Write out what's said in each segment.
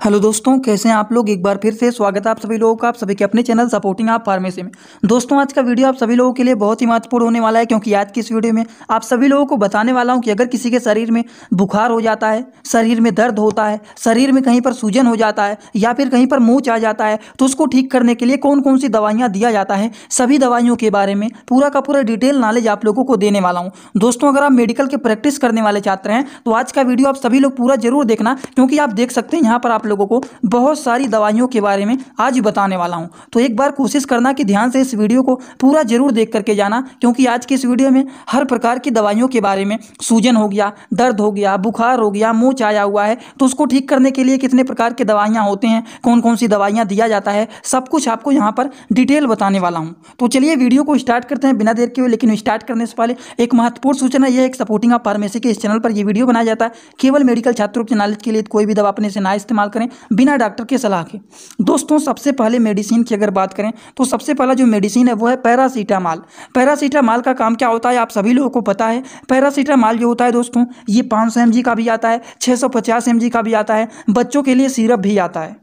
Hello दोस्तों, कैसे हैं आप लोग। एक बार फिर से स्वागत है आप सभी लोगों का, आप सभी के अपने चैनल सपोर्टिंग आप फार्मेसी में। दोस्तों, आज का वीडियो आप सभी लोगों के लिए बहुत ही महत्वपूर्ण होने वाला है, क्योंकि आज की इस वीडियो में आप सभी लोगों को बताने वाला हूं कि अगर किसी के शरीर में बुखार हो जाता है, शरीर में दर्द होता है, शरीर में कहीं पर सूजन हो जाता है या फिर कहीं पर मूंछ आ जाता है, तो उसको ठीक करने के लिए कौन कौन सी दवाइयाँ दिया जाता है, सभी दवाइयों के बारे में पूरा का पूरा डिटेल नॉलेज आप लोगों को देने वाला हूँ। दोस्तों, अगर आप मेडिकल के प्रैक्टिस करने वाले छात्र हैं तो आज का वीडियो आप सभी लोग पूरा जरूर देखना, क्योंकि आप देख सकते हैं यहाँ पर आप लोगों को बहुत सारी दवाइयों के बारे में आज बताने वाला हूं। तो एक बार कोशिश करना कि ध्यान से इस वीडियो को पूरा जरूर देख करके जाना, क्योंकि आज की इस वीडियो में हर प्रकार की दवाइयों के बारे में, सूजन हो गया, दर्द हो गया, बुखार हो गया, मूंछ आया हुआ है तो उसको ठीक करने के लिए कितने प्रकार की दवाइयां होती हैं, कौन कौन सी दवाइयां दिया जाता है, सब कुछ आपको यहाँ पर डिटेल बताने वाला हूँ। तो चलिए वीडियो को स्टार्ट करते हैं बिना देर के हुए। लेकिन स्टार्ट करने से पहले एक महत्वपूर्ण सूचना, यह एक सपोर्टिंग ऑफ फार्मेसी के इस चैनल पर यह वीडियो बनाया जाता है केवल मेडिकल छात्रों के नॉलेज के लिए। कोई भी दवा अपने से ना इस्तेमाल करें बिना डॉक्टर की सलाह के। दोस्तों, सबसे पहले मेडिसिन की अगर बात करें तो सबसे पहला जो मेडिसिन है वो है पैरासीटामॉल। पैरासीटामॉल का काम क्या होता है आप सभी लोगों को पता है। पैरासीटामॉल जो होता है दोस्तों, ये 500 mg का भी आता है, 650 mg का भी आता है, बच्चों के लिए सिरप भी आता है।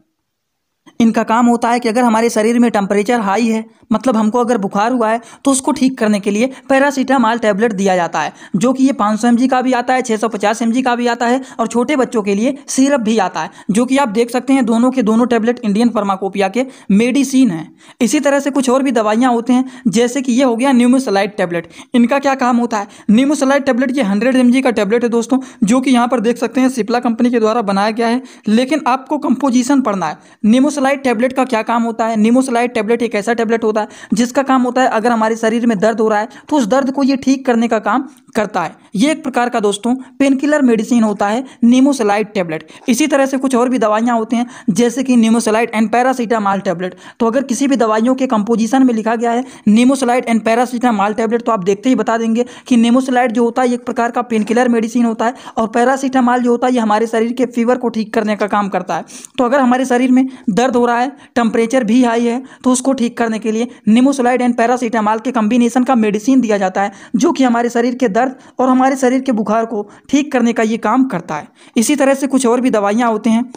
इनका काम होता है कि अगर हमारे शरीर में टेम्परेचर हाई है, मतलब हमको अगर बुखार हुआ है, तो उसको ठीक करने के लिए पैरासीटामॉल टैबलेट दिया जाता है, जो कि ये 500 mg का भी आता है, 650 mg का भी आता है और छोटे बच्चों के लिए सिरप भी आता है, जो कि आप देख सकते हैं दोनों के दोनों टैबलेट इंडियन फार्माकोपिया के मेडिसिन हैं। इसी तरह से कुछ और भी दवाइयाँ होती हैं, जैसे कि ये हो गया न्यूमोसलाइड टैबलेट। इनका क्या काम होता है, न्यूमोसलाइड टैबलेट ये 100 mg का टैबलेट है दोस्तों, जो कि यहाँ पर देख सकते हैं सिप्ला कंपनी के द्वारा बनाया गया है। लेकिन आपको कंपोजिशन पढ़ना है। न्यूमोसलाइड टैबलेट का क्या काम होता है। न्यूमोसलाइड टैबलेट एक ऐसा टैबलेट होता है जिसका काम होता है अगर हमारे शरीर में दर्द हो रहा है तो उस दर्द को ये ठीक करने का काम करता है। ये एक प्रकार का दोस्तों पेन किलर मेडिसिन होता है न्यूमोसलाइड टैबलेट। इसी तरह से कुछ और भी दवाइयां होती हैं, जैसे कि न्यूमोसलाइड एंड पैरासीटामॉल टैबलेट। तो अगर किसी भी दवाइयों के कंपोजिशन में लिखा गया है न्यूमोसलाइड एंड पैरासीटामॉल टैबलेट, तो आप देखते ही बता देंगे कि न्यूमोसलाइड जो होता है एक प्रकार का पेन किलर मेडिसिन होता है, और पैरासीटामॉल जो होता है ये हमारे शरीर के फीवर को ठीक करने का काम करता है। तो अगर हमारे शरीर में दर्द हो रहा है, टेम्परेचर भी हाई है, तो उसको ठीक करने के लिए न्यूमोसलाइड एंड पैरासीटामॉल के कॉम्बिनेशन का मेडिसिन दिया जाता है, जो कि हमारे शरीर के दर्द और हमारे शरीर के बुखार को ठीक करने का ये काम करता है। इसी तरह से कुछ और भी दवाइयाँ होती हैं,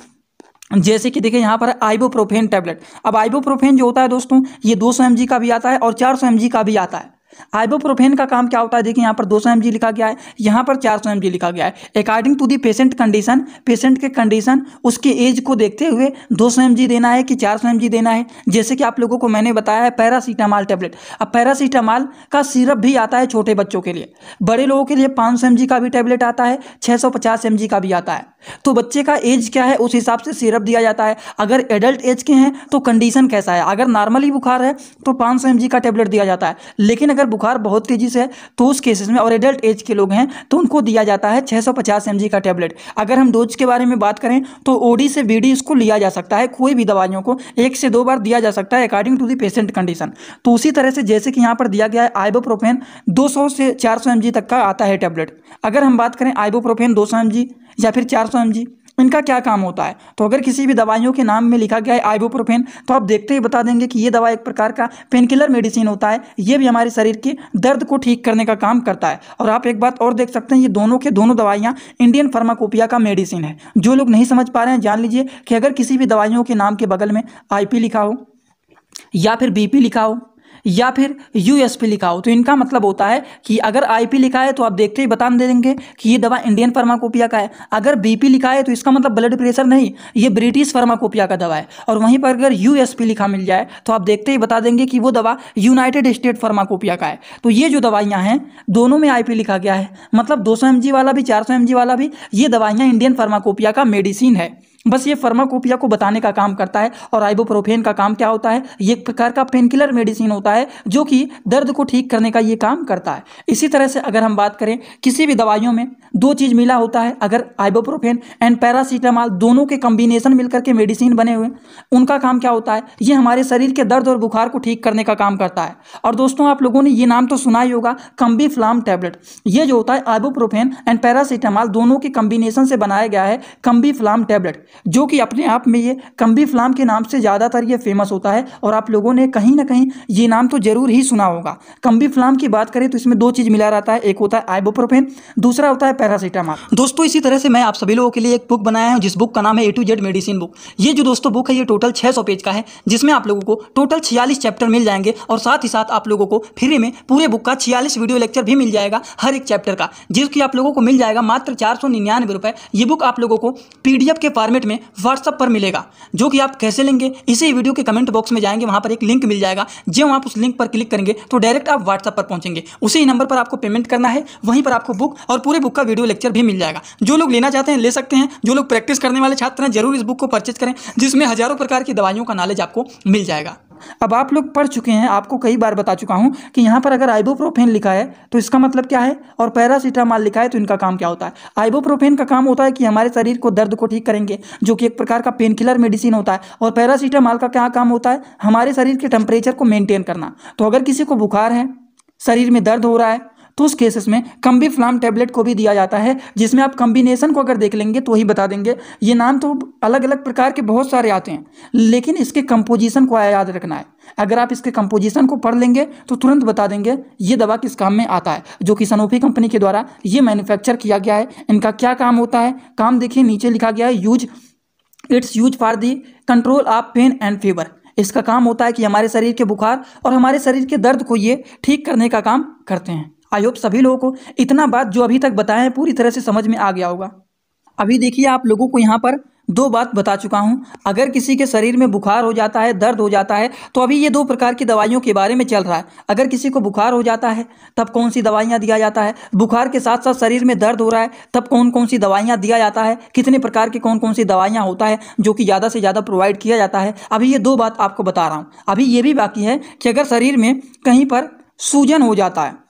जैसे कि देखिए यहाँ पर आइबुप्रोफेन टैबलेट। अब आइबुप्रोफेन जो होता है दोस्तों, ये 200 mg का भी आता है और 400 mg का भी आता है। आइबुप्रोफेन का काम क्या होता है, देखिए यहाँ पर 200 mg लिखा गया है, यहाँ पर 400 mg लिखा गया है। According to the patient condition, patient के कंडीशन, उसके एज को देखते हुए 200 mg देना है कि 400 mg देना है। जैसे कि आप लोगों को मैंने बताया है पैरासीटामॉल टैबलेट। अब पैरासीटामॉल का सिरप भी आता है छोटे बच्चों के लिए। बड़े लोगों के लिए 500 mg का भी टैबलेट आता है, 650 mg का भी आता है। तो बच्चे का एज क्या है उस हिसाब से सिरप दिया जाता है। अगर एडल्ट एज के हैं तो कंडीशन कैसा है, अगर नॉर्मली बुखार है तो 500 mg का टैबलेट दिया जाता है। लेकिन अगर बुखार बहुत तेजी से है तो उस केसेस में, और एडल्ट एज के लोग हैं तो उनको दिया जाता है 650 mg का टैबलेट। अगर हम डोज के बारे में बात करें तो ओडी से बीडी इसको लिया जा सकता है, कोई भी दवाइयों को 1 से 2 बार दिया जा सकता है according to the patient condition. तो उसी तरह से जैसे कि यहाँ पर दिया गया है आइबुप्रोफेन 200 से 400 mg तक का आता है टैबलेट। अगर हम बात करें आइबुप्रोफेन 200 mg या फिर 400 mg, इनका क्या काम होता है। तो अगर किसी भी दवाइयों के नाम में लिखा गया है आइबुप्रोफेन, तो आप देखते ही बता देंगे कि ये दवा एक प्रकार का पेन किलर मेडिसिन होता है। ये भी हमारे शरीर के दर्द को ठीक करने का काम करता है। और आप एक बात और देख सकते हैं, ये दोनों के दोनों दवाइयाँ इंडियन फार्माकोपिया का मेडिसिन है। जो लोग नहीं समझ पा रहे हैं जान लीजिए कि अगर किसी भी दवाइयों के नाम के बगल में IP लिखा हो या फिर BP लिखा हो या फिर USP लिखा हो, तो इनका मतलब होता है कि अगर IP लिखा है तो आप देखते ही बता देंगे कि ये दवा इंडियन फार्माकोपिया का है। अगर BP लिखा है तो इसका मतलब ब्लड प्रेशर नहीं, ये ब्रिटिश फार्माकोपिया का दवा है। और वहीं पर अगर USP लिखा मिल जाए तो आप देखते ही बता देंगे कि वो दवा यूनाइटेड स्टेट फार्माकोपिया का है। तो ये जो दवाइयाँ हैं दोनों में IP लिखा गया है, मतलब 200 mg वाला भी 400 mg वाला भी, ये दवाइयाँ इंडियन फार्माकोपिया का मेडिसिन है। बस ये फार्माकोपिया को बताने का काम करता है। और आइबुप्रोफेन का काम क्या होता है, ये एक प्रकार का पेन किलर मेडिसिन होता है, जो कि दर्द को ठीक करने का ये काम करता है। इसी तरह से अगर हम बात करें, किसी भी दवाइयों में 2 चीज़ मिला होता है, अगर आइबुप्रोफेन एंड पैरासीटामॉल दोनों के कॉम्बिनेशन मिलकर के मेडिसिन बने हुए, उनका काम क्या होता है, ये हमारे शरीर के दर्द और बुखार को ठीक करने का काम करता है। और दोस्तों, आप लोगों ने ये नाम तो सुना ही होगा, कम्बीफ्लाम टैबलेट। ये जो होता है आइबुप्रोफेन एंड पैरासीटामॉल दोनों के कॉम्बिनेशन से बनाया गया है कम्बीफ्लाम टैबलेट। जो कि अपने आप में ये कम्बीफ्लाम के नाम से ज़्यादातर ये फेमस होता है और आप लोगों ने कहीं ना कहीं ये नाम तो जरूर ही सुना होगा। कम्बीफ्लाम की बात करें तो इसमें दो चीज़ मिला रहता है, एक होता है आइबुप्रोफेन, दूसरा होता है पैरासीटामोल। दोस्तों इसी तरह से मैं आप सभी लोगों के लिए एक बुक बनाया हूं जिस बुक का नाम है A to Z medicine book. ये जो दोस्तों बुक है ये टोटल 600 पेज का है, जिसमें आप लोगों को टोटल 46 चैप्टर मिल जाएंगे और साथ ही साथ आप लोगों को फ्री में पूरे बुक का 46 वीडियो लेक्चर भी मिल जाएगा हर एक चैप्टर का, जिसकी आप लोगों को मिल जाएगा मात्र 499 रुपये। ये बुक आप लोगों को PDF के फॉर्मेट में व्हाट्सएप पर मिलेगा, जो कि आप कैसे लेंगे इसी वीडियो के कमेंट बॉक्स में जाएंगे, वहां पर एक लिंक मिल जाएगा। जब आप उस लिंक पर क्लिक करेंगे तो डायरेक्ट आप व्हाट्सएप पर पहुंचेंगे, उसी नंबर पर आपको पेमेंट करना है, वहीं पर आपको बुक और पूरे बुक का वीडियो लेक्चर भी मिल जाएगा। जो लोग लेना चाहते हैं ले सकते हैं, जो लोग प्रैक्टिस करने वाले छात्र हैं जरूर इस बुक को परचेज करें, जिसमें हजारों प्रकार की दवाइयों का नॉलेज आपको मिल जाएगा। अब आप लोग पढ़ चुके हैं, आपको कई बार बता चुका हूं कि यहाँ पर अगर आइबुप्रोफेन लिखा है तो इसका मतलब क्या है और पैरासीटामोल लिखा है तो इनका काम क्या होता है। आइबुप्रोफेन का काम होता है कि हमारे शरीर को दर्द को ठीक करेंगे, जो कि एक प्रकार का पेन किलर मेडिसिन होता है, और पैरासीटामोल का क्या काम होता है, हमारे शरीर के टेम्परेचर को मेंटेन करना। तो अगर किसी को बुखार है, शरीर में दर्द हो रहा है, तो उस केसेस में कम्बीफ्लाम टैबलेट को भी दिया जाता है, जिसमें आप कम्बिनेशन को अगर देख लेंगे तो वही बता देंगे। ये नाम तो अलग अलग प्रकार के बहुत सारे आते हैं, लेकिन इसके कंपोजिशन को याद रखना है। अगर आप इसके कंपोजिशन को पढ़ लेंगे तो तुरंत बता देंगे ये दवा किस काम में आता है, जो कि सनोफी कंपनी के द्वारा ये मैन्युफैक्चर किया गया है। इनका क्या काम होता है, काम देखिए नीचे लिखा गया है, it's use for the control of pain and fever. इसका काम होता है कि हमारे शरीर के बुखार और हमारे शरीर के दर्द को ये ठीक करने का काम करते हैं। आई होप सभी लोगों को इतना बात जो अभी तक बताए हैं पूरी तरह से समझ में आ गया होगा। अभी देखिए आप लोगों को यहाँ पर दो बात बता चुका हूँ। अगर किसी के शरीर में बुखार हो जाता है, दर्द हो जाता है, तो अभी ये दो प्रकार की दवाइयों के बारे में चल रहा है। अगर किसी को बुखार हो जाता है तब कौन सी दवाइयाँ दिया जाता है, बुखार के साथ साथ शरीर में दर्द हो रहा है तब कौन कौन सी दवाइयाँ दिया जाता है, कितने प्रकार की कौन कौन सी दवाइयाँ होता है जो कि ज़्यादा से ज़्यादा प्रोवाइड किया जाता है। अभी ये दो बात आपको बता रहा हूँ। अभी ये भी बाकी है कि अगर शरीर में कहीं पर सूजन हो जाता है,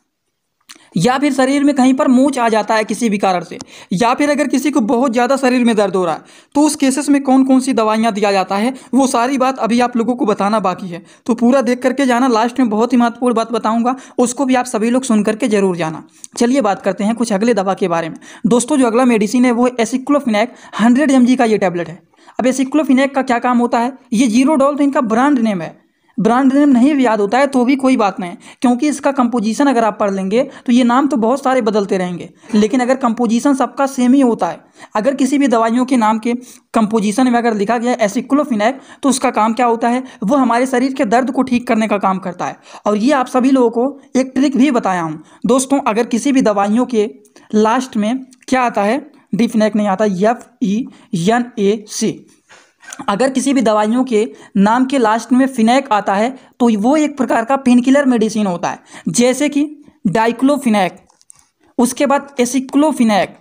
या फिर शरीर में कहीं पर मूंछ आ जाता है किसी भी कारण से, या फिर अगर किसी को बहुत ज़्यादा शरीर में दर्द हो रहा है, तो उस केसेस में कौन कौन सी दवाइयाँ दिया जाता है, वो सारी बात अभी आप लोगों को बताना बाकी है। तो पूरा देख करके जाना, लास्ट में बहुत ही महत्वपूर्ण बात बताऊंगा, उसको भी आप सभी लोग सुन करके जरूर जाना। चलिए बात करते हैं कुछ अगले दवा के बारे में। दोस्तों जो अगला मेडिसिन है वो एसिक्लोफिनेक 100 mg का ये टैबलेट है। अब एसिक्लोफिनेक का क्या काम होता है, ये जीरोडॉल तो इनका ब्रांड नेम है, ब्रांड नेम नहीं भी याद होता है तो भी कोई बात नहीं, क्योंकि इसका कंपोजिशन अगर आप पढ़ लेंगे तो ये नाम तो बहुत सारे बदलते रहेंगे, लेकिन अगर कंपोजिशन सबका सेम ही होता है। अगर किसी भी दवाइयों के नाम के कंपोजिशन में अगर लिखा गया है एसिक्लोफिनेक, तो उसका काम क्या होता है, वो हमारे शरीर के दर्द को ठीक करने का काम करता है। और ये आप सभी लोगों को एक ट्रिक भी बताया हूँ दोस्तों। अगर किसी भी दवाइयों के लास्ट में क्या आता है, डिफिनेक नहीं आता, FENAC, अगर किसी भी दवाइयों के नाम के लास्ट में फिनेक आता है तो वो एक प्रकार का पेन किलर मेडिसिन होता है, जैसे कि डाइक्लोफिनेक, उसके बाद एसिक्लोफिनेक,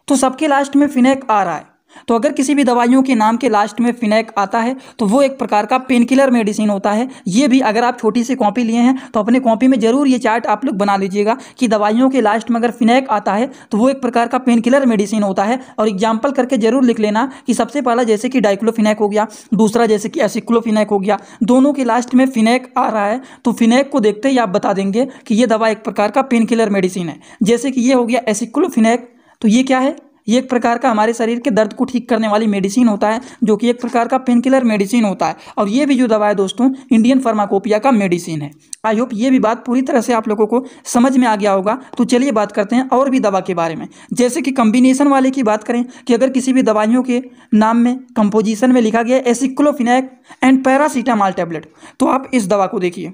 तो सबके लास्ट में फिनेक आ रहा है। तो अगर किसी भी दवाइयों के नाम के लास्ट में फिनेक आता है तो वो एक प्रकार का पेन किलर मेडिसिन होता है। ये भी अगर आप छोटी सी कॉपी लिए हैं तो अपने कॉपी में जरूर ये चार्ट आप लोग बना लीजिएगा कि दवाइयों के लास्ट में अगर फिनेक आता है तो वो एक प्रकार का पेन किलर मेडिसिन होता है। और एग्जाम्पल करके जरूर लिख लेना कि सबसे पहला जैसे कि डाइक्लोफिनेक हो गया, दूसरा जैसे कि एसिक्लोफिनेक हो गया, दोनों के लास्ट में फिनेक आ रहा है तो फिनेक को देखते ही आप बता देंगे कि ये दवा एक प्रकार का पेन किलर मेडिसिन है। जैसे कि ये हो गया एसिक्लोफिनेक, तो ये क्या है, ये एक प्रकार का हमारे शरीर के दर्द को ठीक करने वाली मेडिसिन होता है, जो कि एक प्रकार का पेन किलर मेडिसिन होता है। और ये भी जो दवा है दोस्तों इंडियन फार्माकोपिया का मेडिसिन है। आई होप ये भी बात पूरी तरह से आप लोगों को समझ में आ गया होगा। तो चलिए बात करते हैं और भी दवा के बारे में। जैसे कि कम्बिनेशन वाले की बात करें कि अगर किसी भी दवाइयों के नाम में कंपोजिशन में लिखा गया एसिक्लोफिनेक एंड पैरासीटामोल टैबलेट, तो आप इस दवा को देखिए,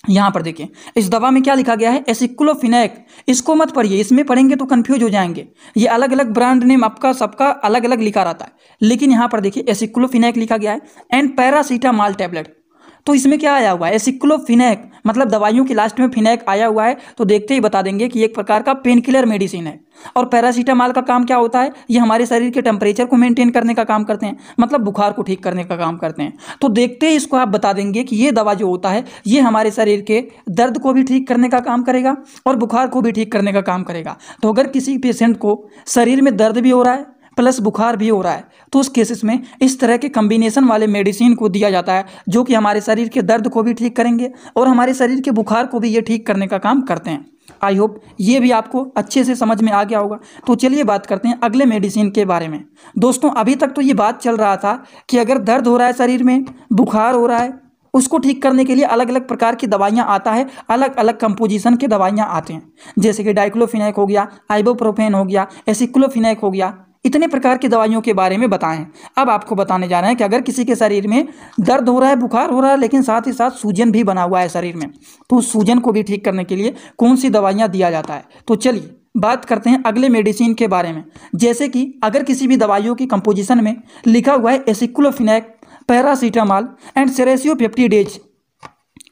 यहाँ पर देखिए इस दवा में क्या लिखा गया है, एसिक्लोफिनेक। इसको मत पढ़िए, इसमें पढ़ेंगे तो कंफ्यूज हो जाएंगे। ये अलग अलग ब्रांड नेम आपका सबका अलग अलग लिखा रहता है, लेकिन यहाँ पर देखिए एसिक्लोफिनेक लिखा गया है एंड पैरासीटामोल टैबलेट। तो इसमें क्या आया हुआ है, एसिक्लोफिनेक, मतलब दवाइयों के लास्ट में फिनेक आया हुआ है तो देखते ही बता देंगे कि एक प्रकार का पेन किलर मेडिसिन है। और पैरासीटामोल का काम क्या होता है, ये हमारे शरीर के टेम्परेचर को मेंटेन करने का काम करते हैं, मतलब बुखार को ठीक करने का काम करते हैं। तो देखते ही इसको आप बता देंगे कि ये दवा जो होता है ये हमारे शरीर के दर्द को भी ठीक करने का काम करेगा और बुखार को भी ठीक करने का काम करेगा। तो अगर किसी पेशेंट को शरीर में दर्द भी हो रहा है प्लस बुखार भी हो रहा है तो उस केसेस में इस तरह के कम्बिनेशन वाले मेडिसिन को दिया जाता है, जो कि हमारे शरीर के दर्द को भी ठीक करेंगे और हमारे शरीर के बुखार को भी ये ठीक करने का काम करते हैं। आई होप ये भी आपको अच्छे से समझ में आ गया होगा। तो चलिए बात करते हैं अगले मेडिसिन के बारे में। दोस्तों अभी तक तो ये बात चल रहा था कि अगर दर्द हो रहा है शरीर में, बुखार हो रहा है, उसको ठीक करने के लिए अलग अलग प्रकार की दवाइयाँ आता है, अलग अलग कंपोजिशन की दवाइयाँ आते हैं, जैसे कि डाइक्लोफिनेक हो गया, आइबुप्रोफेन हो गया, एसिक्लोफिनेक हो गया, इतने प्रकार की दवाइयों के बारे में बताएं। अब आपको बताने जा रहे हैं कि अगर किसी के शरीर में दर्द हो रहा है, बुखार हो रहा है, लेकिन साथ ही साथ सूजन भी बना हुआ है शरीर में, तो उस सूजन को भी ठीक करने के लिए कौन सी दवाइयाँ दिया जाता है। तो चलिए बात करते हैं अगले मेडिसिन के बारे में। जैसे कि अगर किसी भी दवाइयों की कंपोजिशन में लिखा हुआ है एसिक्लोफिनेक, पैरासीटामॉल एंड सेरेसियोपेप्टिडेज,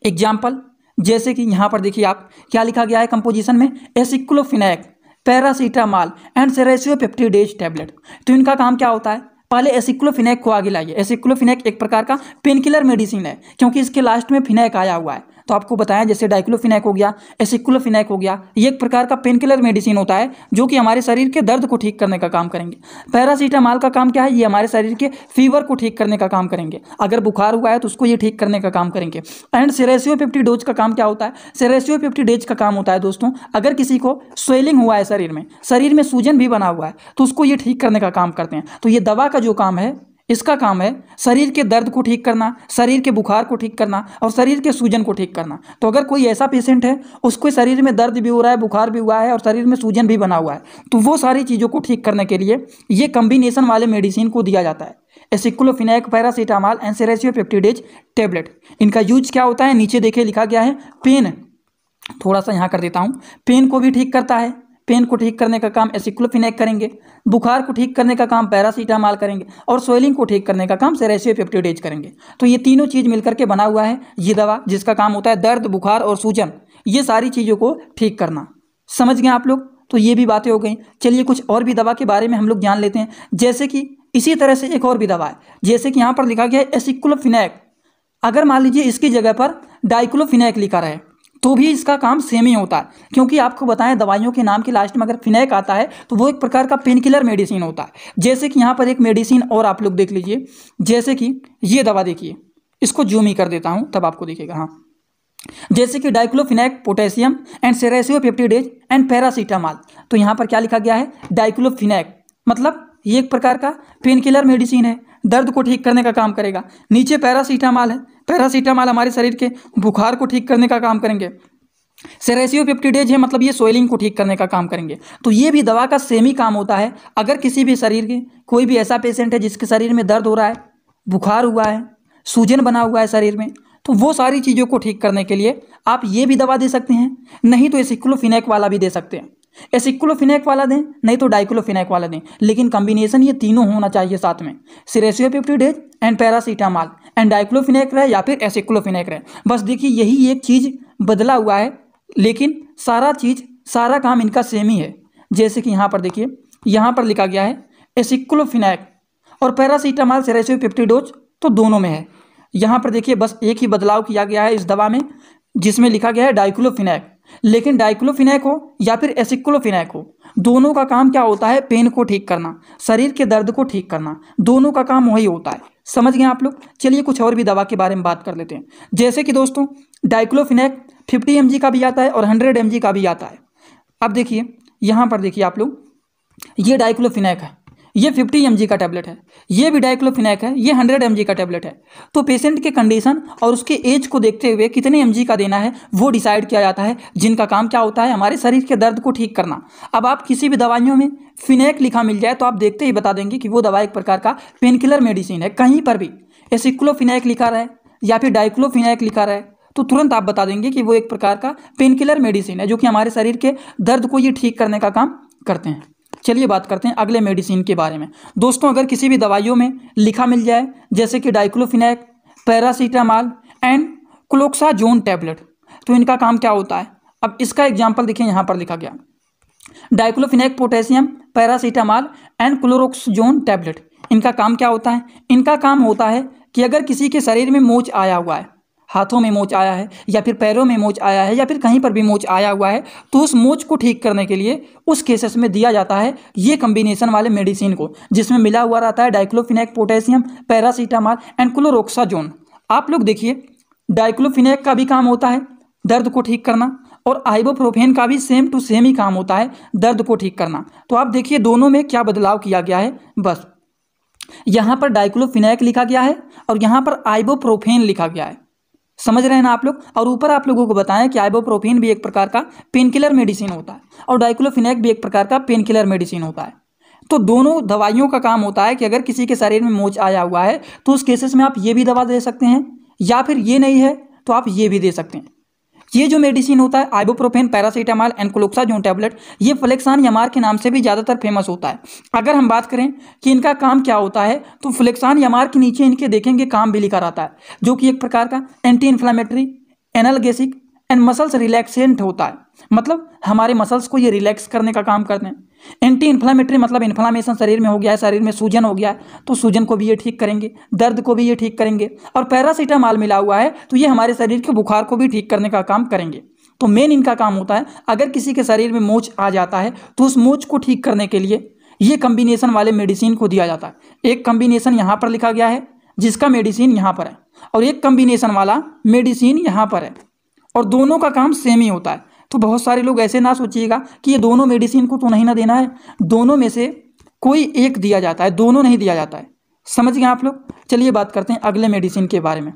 एग्जाम्पल जैसे कि यहाँ पर देखिए आप क्या लिखा गया है कंपोजिशन में, एसिक्लोफिनेक, पैरासीटामॉल एंड सेरेसियोपेप्टिडेज टैबलेट। तो इनका काम क्या होता है, पहले एसिक्लोफिनेक को आगे लाइए। एसिक्लोफिनेक एक प्रकार का पेन किलर मेडिसिन है, क्योंकि इसके लास्ट में फिनेक आया हुआ है। तो आपको बताया जैसे डाइक्लोफिनेक हो गया, एसिक्लोफिनेक हो गया, ये एक प्रकार का पेन किलर मेडिसिन होता है जो कि हमारे शरीर के दर्द को ठीक करने का काम करेंगे। पैरासीटामॉल का काम क्या है, ये हमारे शरीर के फीवर को ठीक करने का काम करेंगे, अगर बुखार हुआ है तो उसको ये ठीक करने का काम करेंगे। एंड सेरेसियोपेप्टिडोज का काम क्या होता है, सेरेसियोपेप्टिडेज का काम होता है दोस्तों अगर किसी को स्वेलिंग हुआ है शरीर में सूजन भी बना हुआ है तो उसको ये ठीक करने का काम करते हैं। तो ये दवा का जो काम है, इसका काम है शरीर के दर्द को ठीक करना, शरीर के बुखार को ठीक करना और शरीर के सूजन को ठीक करना। तो अगर कोई ऐसा पेशेंट है उसको शरीर में दर्द भी हो रहा है, बुखार भी हुआ है और शरीर में सूजन भी बना हुआ है, तो वो सारी चीज़ों को ठीक करने के लिए ये कम्बिनेशन वाले मेडिसिन को दिया जाता है, एसिक्लोफिनेक, पैरासीटामॉल एंड सेरेसियोपेप्टिडेज टैबलेट। इनका यूज क्या होता है, नीचे देखिए लिखा गया है, पेन, थोड़ा सा यहाँ कर देता हूँ, पेन को भी ठीक करता है, पेन को ठीक करने का काम एसिक्लोफिनेक करेंगे, बुखार को ठीक करने का काम पैरासीटामॉल करेंगे और स्वेलिंग को ठीक करने का काम सेरेसियोपेप्टिडेज करेंगे। तो ये तीनों चीज़ मिलकर के बना हुआ है ये दवा, जिसका काम होता है दर्द, बुखार और सूजन, ये सारी चीज़ों को ठीक करना। समझ गए आप लोग। तो ये भी बातें हो गई। चलिए कुछ और भी दवा के बारे में हम लोग जान लेते हैं। जैसे कि इसी तरह से एक और भी दवा है, जैसे कि यहाँ पर लिखा गया है एसिक्लोफिनेक। अगर मान लीजिए इसकी जगह पर डाइक्लोफिनेक लिखा रहे तो भी इसका काम सेम ही होता है, क्योंकि आपको बताएं दवाइयों के नाम के लास्ट में अगर फिनेक आता है तो वो एक प्रकार का पेन किलर मेडिसिन होता है। जैसे कि यहाँ पर एक मेडिसिन और आप लोग देख लीजिए, जैसे कि ये दवा देखिए, इसको जूम ही कर देता हूँ तब आपको दिखेगा। हाँ, जैसे कि diclofenac potassium and serratiopeptidase and paracetamol. तो यहाँ पर क्या लिखा गया है, डाइक्लोफिनेक, मतलब ये एक प्रकार का पेन किलर मेडिसिन है, दर्द को ठीक करने का काम करेगा। नीचे पैरासीटामॉल है, पैरासीटामॉल हमारे शरीर के बुखार को ठीक करने का काम करेंगे। सेरेसियोपेप्टिडेज है, मतलब ये स्वेलिंग को ठीक करने का काम करेंगे। तो ये भी दवा का सेम ही काम होता है। अगर किसी भी शरीर के कोई भी ऐसा पेशेंट है जिसके शरीर में दर्द हो रहा है, बुखार हुआ है, सूजन बना हुआ है शरीर में, तो वो सारी चीज़ों को ठीक करने के लिए आप ये भी दवा दे सकते हैं, नहीं तो एसिक्लोफिनेक वाला भी दे सकते हैं। एसिक्लोफिनेक वाला दें, नहीं तो डाइक्लोफिनेक वाला दें, लेकिन कॉम्बिनेशन ये तीनों होना चाहिए साथ में, सेरेसियोपेप्टिडेज एंड पैरासीटामॉल एंड डाइक्लोफिनेक रहे या फिर एसिक्लोफिनेक रहे। बस देखिए यही एक चीज़ बदला हुआ है, लेकिन सारा काम इनका सेम ही है। जैसे कि यहाँ पर देखिए, यहाँ पर लिखा गया है एसिक्लोफिनेक और पैरासीटामॉल सेरेसियोपेप्टिडोज तो दोनों में है। यहाँ पर देखिए बस एक ही बदलाव किया गया है इस दवा में, जिसमें लिखा गया है डाइक्लोफिनेक। लेकिन डाइक्लोफिनेक हो या फिर एसिक्लोफिनेक हो, दोनों का काम क्या होता है, पेन को ठीक करना, शरीर के दर्द को ठीक करना, दोनों का काम वही होता है। समझ गए आप लोग। चलिए कुछ और भी दवा के बारे में बात कर लेते हैं। जैसे कि दोस्तों डाइक्लोफिनेक 50 mg का भी आता है और 100 mg का भी आता है। अब देखिए यहाँ पर देखिए आप लोग, ये डाइक्लोफिनेक है, ये 50 mg का टैबलेट है, ये भी डाइक्लोफिनेक है, ये 100 mg का टैबलेट है। तो पेशेंट के कंडीशन और उसके एज को देखते हुए कितने mg का देना है वो डिसाइड किया जाता है, जिनका काम क्या होता है, हमारे शरीर के दर्द को ठीक करना। अब आप किसी भी दवाइयों में फिनेक लिखा मिल जाए तो आप देखते ही बता देंगे कि वो दवा एक प्रकार का पेन किलर मेडिसिन है। कहीं पर भी एसिक्लोफिनेक लिखा रहे या फिर डाइक्लोफिनेक लिखा रहे तो तुरंत आप बता देंगे कि वो एक प्रकार का पेन किलर मेडिसिन है, जो कि हमारे शरीर के दर्द को ये ठीक करने का काम करते हैं। चलिए बात करते हैं अगले मेडिसिन के बारे में। दोस्तों अगर किसी भी दवाइयों में लिखा मिल जाए जैसे कि डाइक्लोफिनेक, पैरासीटामॉल एंड क्लोक्साजोन टैबलेट, तो इनका काम क्या होता है। अब इसका एग्जाम्पल देखिए, यहाँ पर लिखा गया diclofenac potassium, paracetamol and chlorzoxazone tablet. इनका काम क्या होता है, इनका काम होता है कि अगर किसी के शरीर में मोच आया हुआ है, हाथों में मोच आया है या फिर पैरों में मोच आया है या फिर कहीं पर भी मोच आया हुआ है, तो उस मोच को ठीक करने के लिए उस केसेस में दिया जाता है ये कॉम्बिनेशन वाले मेडिसिन को, जिसमें मिला हुआ रहता है डाइक्लोफिनेक पोटेशियम, पैरासीटामॉल एंड क्लोरोक्साजोन। आप लोग देखिए डाइक्लोफिनेक का भी काम होता है दर्द को ठीक करना और आइबुप्रोफेन का भी सेम टू सेम ही काम होता है, दर्द को ठीक करना। तो आप देखिए दोनों में क्या बदलाव किया गया है, बस यहाँ पर डाइक्लोफिनेक लिखा गया है और यहाँ पर आइबुप्रोफेन लिखा गया है। समझ रहे हैं ना आप लोग। और ऊपर आप लोगों को बताएं कि आइबुप्रोफेन भी एक प्रकार का पेन किलर मेडिसिन होता है और डाइक्लोफिनेक भी एक प्रकार का पेन किलर मेडिसिन होता है। तो दोनों दवाइयों का काम होता है कि अगर किसी के शरीर में मोच आया हुआ है तो उस केसेस में आप ये भी दवा दे सकते हैं, या फिर ये नहीं है तो आप ये भी दे सकते हैं। ये जो मेडिसिन होता है आइबुप्रोफेन, पैरासीटामॉल, एनक्लोक्साजोन टैबलेट, ये फ्लेक्सान यमार के नाम से भी ज़्यादातर फेमस होता है। अगर हम बात करें कि इनका काम क्या होता है तो फ्लेक्सान यमार के नीचे इनके देखेंगे काम भी लिखा रहता है, जो कि एक प्रकार का anti inflammatory, analgesic and muscles relaxant होता है। मतलब हमारे मसल्स को ये रिलैक्स करने का काम करते हैं। एंटी इन्फ्लामेटरी मतलब इन्फ्लामेशन शरीर में हो गया है, शरीर में सूजन हो गया है तो सूजन को भी ये ठीक करेंगे, दर्द को भी ये ठीक करेंगे। और पैरासीटामॉल मिला हुआ है तो ये हमारे शरीर के बुखार को भी ठीक करने का काम करेंगे। तो मेन इनका काम होता है अगर किसी के शरीर में मोच आ जाता है तो उस मोच को ठीक करने के लिए ये कम्बिनेशन वाले मेडिसिन को दिया जाता है। एक कम्बिनेशन यहाँ पर लिखा गया है जिसका मेडिसिन यहाँ पर है, और एक कम्बिनेशन वाला मेडिसिन यहाँ पर है, और दोनों का काम सेम ही होता है। तो बहुत सारे लोग ऐसे ना सोचिएगा कि ये दोनों मेडिसिन को तो नहीं ना देना है, दोनों में से कोई एक दिया जाता है, दोनों नहीं दिया जाता है। समझ गए आप लोग। चलिए बात करते हैं अगले मेडिसिन के बारे में।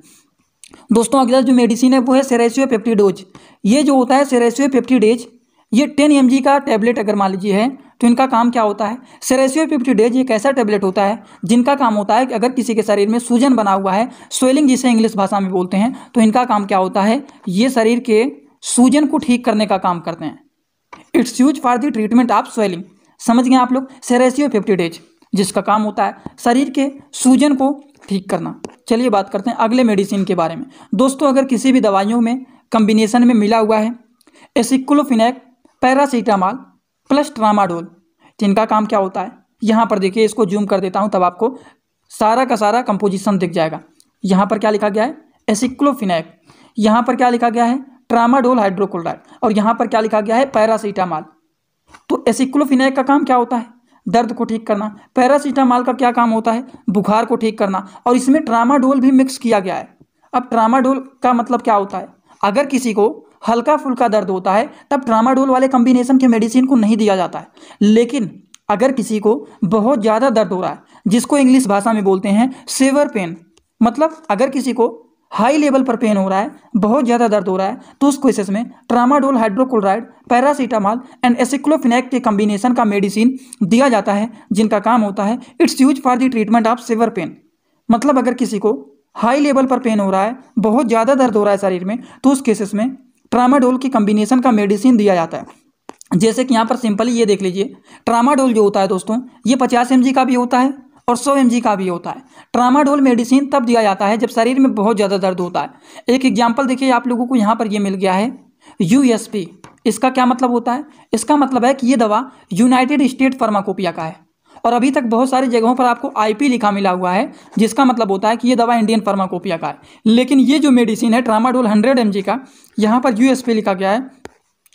दोस्तों अगला जो मेडिसिन है वो है सेरेसियोपेप्टिडोज। ये जो होता है सेरेसियोपेप्टिडेज, ये 10 mg का टैबलेट अगर मान लीजिए है तो इनका काम क्या होता है। सेरेसियोपेप्टिडेज एक ऐसा टैबलेट होता है जिनका काम होता है कि अगर किसी के शरीर में सूजन बना हुआ है, स्वेलिंग जिसे इंग्लिश भाषा में बोलते हैं, तो इनका काम क्या होता है, ये शरीर के सूजन को ठीक करने का काम करते हैं। It's use for the treatment of swelling. समझ गए आप लोग। सेरेसियोपेप्टिडेज जिसका काम होता है शरीर के सूजन को ठीक करना। चलिए बात करते हैं अगले मेडिसिन के बारे में। दोस्तों अगर किसी भी दवाइयों में कम्बिनेशन में मिला हुआ है एसिक्लोफिनेक, पैरासीटामॉल प्लस ट्रामाडोल, जिनका काम क्या होता है, यहाँ पर देखिए, इसको जूम कर देता हूँ तब आपको सारा का सारा कंपोजिशन दिख जाएगा। यहाँ पर क्या लिखा गया है, एसिक्लोफिनेक, यहाँ पर क्या लिखा गया है, ट्रामाडोल हाइड्रोक्लोराइड, और यहाँ पर क्या लिखा गया है, पैरासीटामॉल। तो एसिक्लोफिनेक का काम क्या होता है, दर्द को ठीक करना। पैरासीटामॉल का क्या काम होता है, बुखार को ठीक करना, और इसमें ट्रामाडोल भी मिक्स किया गया है। अब ट्रामाडोल का मतलब क्या होता है, अगर किसी को हल्का फुल्का दर्द होता है तब ट्रामाडोल वाले कॉम्बिनेशन के मेडिसिन को नहीं दिया जाता है। लेकिन अगर किसी को बहुत ज़्यादा दर्द हो रहा है, जिसको इंग्लिश भाषा में बोलते हैं सेवर पेन, मतलब अगर किसी को हाई लेवल पर पेन हो रहा है, बहुत ज़्यादा दर्द हो रहा है, तो उस केसेस में tramadol hydrochloride, paracetamol and aceclofenac के कॉम्बिनेशन का मेडिसिन दिया जाता है, जिनका काम होता है it's use for the treatment of severe pain. मतलब अगर किसी को हाई लेवल पर पेन हो रहा है, बहुत ज़्यादा दर्द हो रहा है शरीर में, तो उस केसेस में ट्रामाडोल की कॉम्बिनेशन का मेडिसिन दिया जाता है। जैसे कि यहाँ पर सिंपली ये देख लीजिए, ट्रामाडोल जो होता है दोस्तों, ये 50 mg का भी होता है और 100 mg का भी होता है। ट्रामाडोल मेडिसिन तब दिया जाता है जब शरीर में बहुत ज़्यादा दर्द होता है। एक एग्जाम्पल देखिए आप लोगों को, यहाँ पर ये मिल गया है USP। इसका क्या मतलब होता है, इसका मतलब है कि ये दवा यूनाइटेड स्टेट फार्माकोपिया का है, और अभी तक बहुत सारी जगहों पर आपको IP लिखा मिला हुआ है, जिसका मतलब होता है कि ये दवा इंडियन फार्माकोपिया का है। लेकिन ये जो मेडिसिन है ट्रामाडोल 100 mg का, यहाँ पर USP लिखा गया है,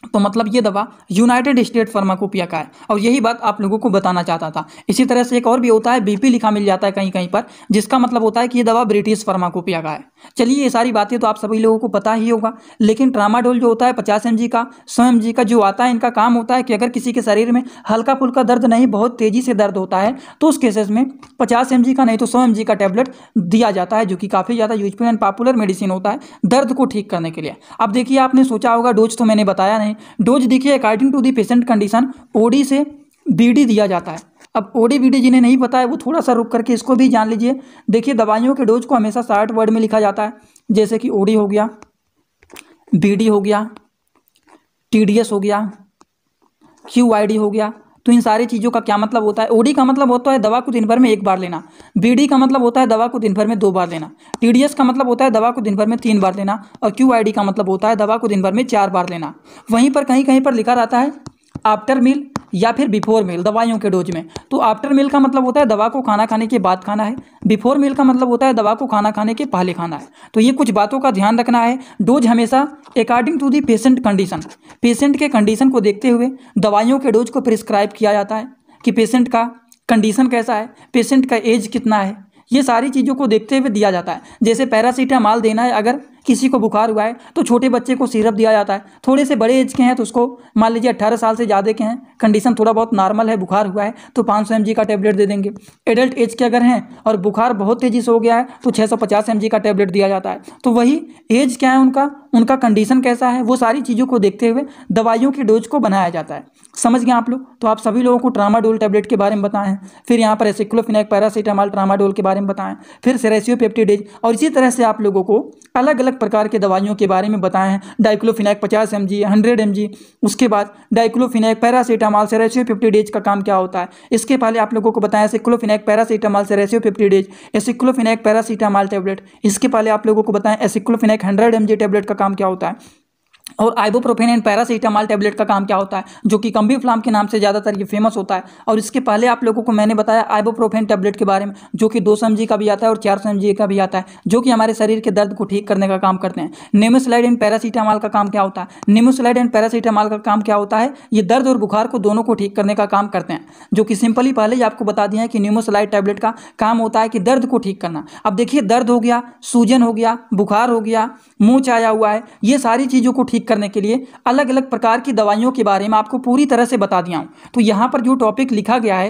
तो मतलब ये दवा यूनाइटेड स्टेट फार्माकोपिया का है, और यही बात आप लोगों को बताना चाहता था। इसी तरह से एक और भी होता है, BP लिखा मिल जाता है कहीं कहीं पर, जिसका मतलब होता है कि ये दवा ब्रिटिश फार्माकोपिया का है। चलिए ये सारी बातें तो आप सभी लोगों को पता ही होगा। लेकिन ट्रामाडोल जो होता है 50 mg का, 100 mg का जो आता है, इनका काम होता है कि अगर किसी के शरीर में हल्का फुल्का दर्द नहीं, बहुत तेज़ी से दर्द होता है, तो उस केसेस में 50 mg का नहीं तो 100 mg का टैबलेट दिया जाता है, जो कि काफ़ी ज़्यादा यूजफुल एंड पॉपुलर मेडिसिन होता है दर्द को ठीक करने के लिए। अब देखिए आपने सोचा होगा डोज तो मैंने बताया नहीं। डोज देखिए according to the patient condition OD से BD दिया जाता है। अब OD BD जिन्हें नहीं पता है वो थोड़ा सा रुक करके इसको भी जान लीजिए। देखिए दवाइयों के डोज को हमेशा 60 वर्ड में लिखा जाता है, जैसे कि OD हो गया, BD हो गया, TDS हो गया, QID हो गया। तो इन सारी चीज़ों का क्या मतलब होता है, OD का मतलब होता है दवा को दिन भर में 1 बार लेना, BD का मतलब होता है दवा को दिन भर में 2 बार लेना, TDS का मतलब होता है दवा को दिन भर में 3 बार लेना, और QID का मतलब होता है दवा को दिन भर में 4 बार लेना। वहीं पर कहीं कहीं पर लिखा रहता है आफ्टर मील या फिर बिफोर मील दवाइयों के डोज में। तो आफ्टर मील का मतलब होता है दवा को खाना खाने के बाद खाना है, बिफोर मील का मतलब होता है दवा को खाना खाने के पहले खाना है। तो ये कुछ बातों का ध्यान रखना है। डोज हमेशा according to the patient condition, patient के कंडीशन को देखते हुए दवाइयों के डोज को प्रिस्क्राइब किया जाता है कि पेशेंट का कंडीशन कैसा है, पेशेंट का एज कितना है, ये सारी चीज़ों को देखते हुए दिया जाता है। जैसे पैरासीटामॉल देना है अगर किसी को बुखार हुआ है तो छोटे बच्चे को सिरप दिया जाता है, थोड़े से बड़े एज के हैं तो उसको मान लीजिए 18 साल से ज़्यादा के हैं, कंडीशन थोड़ा बहुत नॉर्मल है, बुखार हुआ है तो 500 mg का टैबलेट दे देंगे। एडल्ट एज के अगर हैं और बुखार बहुत तेज़ी से हो गया है तो 650 mg का टैबलेट दिया जाता है। तो वही एज क्या है उनका कंडीशन कैसा है, वो सारी चीज़ों को देखते हुए दवाइयों की डोज को बनाया जाता है। समझ गए आप लोग। तो आप सभी लोगों को ट्रामाडोल टैबलेट के बारे में बताएं, फिर यहाँ पर एसिक्लोफिनेक पैरासीटामॉल ट्रामाडोल के बारे में बताएं, फिर सेरेसियोपेप्टिडेज, और इसी तरह से आप लोगों को अलग अलग प्रकार के दवाइयों के बारे में बताए हैं। डाइक्लोफिनेक 50 mg 100 mg, उसके बाद डाइक्लोफिनेक पैरासीटामॉल सेरेसियोपेप्टिडेज का काम क्या होता है, इसके पहले आप लोगों को बताया aceclofenac paracetamol serratiopeptidase, aceclofenac paracetamol tablet, इसके पहले आप लोगों को बताएं एसिक्लोफिनेक 100 mg टैबलेट का काम क्या होता है, और आइबुप्रोफेन एंड पैरासीटामॉल टैबलेट का काम क्या होता है, जो कि कम्बीफ्लाम के नाम से ज़्यादातर ये फेमस होता है। और इसके पहले आप लोगों को मैंने बताया आइबुप्रोफेन टैबलेट के बारे में, जो कि 200 mg का भी आता है और 400 mg का भी आता है, जो कि हमारे शरीर के दर्द को ठीक करने का काम करते हैं। नेमोसिलाइड एंड पैरासीटामॉल का काम क्या होता है, नेमोसिलाइड एंड पैरासीटामॉल का काम क्या होता है, ये दर्द और बुखार को दोनों को ठीक करने का काम करते हैं, जो कि सिंपली पहले ही आपको बता दिया है कि नेमोसिलाइड टैबलेट का काम होता है कि दर्द को ठीक करना। अब देखिए दर्द हो गया, सूजन हो गया, बुखार हो गया, मुँह चाया हुआ है, ये सारी चीज़ों को ठीक करने के लिए अलग अलग प्रकार की दवाइयों के बारे में आपको पूरी तरह से बता दिया हूं। तो यहां पर जो टॉपिक लिखा गया है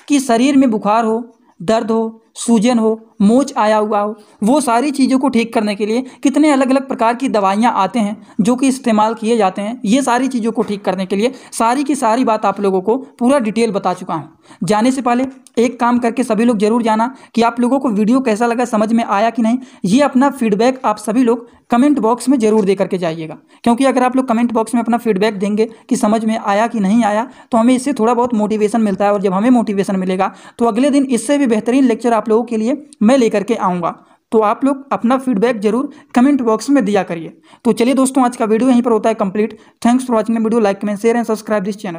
कि शरीर में बुखार हो, दर्द हो, सूजन हो, मोच आया हुआ हो, वो सारी चीज़ों को ठीक करने के लिए कितने अलग अलग प्रकार की दवाइयाँ आते हैं जो कि इस्तेमाल किए जाते हैं, ये सारी चीज़ों को ठीक करने के लिए सारी की सारी बात आप लोगों को पूरा डिटेल बता चुका हूँ। जाने से पहले एक काम करके सभी लोग जरूर जाना कि आप लोगों को वीडियो कैसा लगा, समझ में आया कि नहीं, ये अपना फीडबैक आप सभी लोग कमेंट बॉक्स में जरूर दे करके जाइएगा। क्योंकि अगर आप लोग कमेंट बॉक्स में अपना फीडबैक देंगे कि समझ में आया कि नहीं आया, तो हमें इससे थोड़ा बहुत मोटिवेशन मिलता है, और जब हमें मोटिवेशन मिलेगा तो अगले दिन इससे भी बेहतरीन लेक्चर आप लोगों के लिए मैं लेकर के आऊँगा। तो आप लोग अपना फीडबैक जरूर कमेंट बॉक्स में दिया करिए। तो चलिए दोस्तों, आज का वीडियो यहीं पर होता है complete. Thanks for watching the video. Like comment share and subscribe this channel.